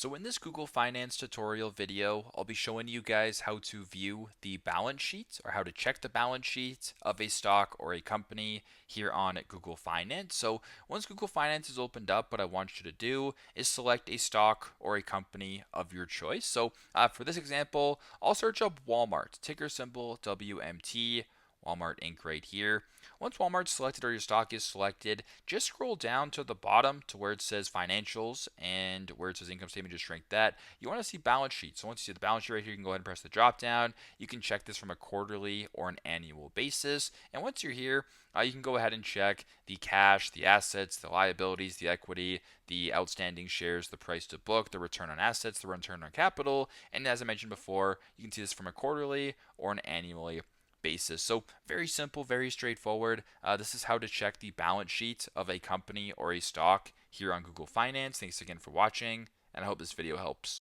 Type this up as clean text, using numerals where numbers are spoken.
So in this Google Finance tutorial video, I'll be showing you guys how to view the balance sheet or how to check the balance sheet of a stock or a company here on Google Finance. So once Google Finance is opened up, what I want you to do is select a stock or a company of your choice. So for this example, I'll search up Walmart, ticker symbol WMT. Walmart Inc. right here. Once Walmart's selected or your stock is selected, just scroll down to the bottom to where it says financials and where it says income statement, just shrink that. You want to see balance sheet. So once you see the balance sheet right here, you can go ahead and press the drop down. You can check this from a quarterly or an annual basis. And once you're here, you can go ahead and check the cash, the assets, the liabilities, the equity, the outstanding shares, the price to book, the return on assets, the return on capital. And as I mentioned before, you can see this from a quarterly or an annually basis. So very simple, very straightforward. This is how to check the balance sheet of a company or a stock here on Google Finance. Thanks again for watching, and I hope this video helps.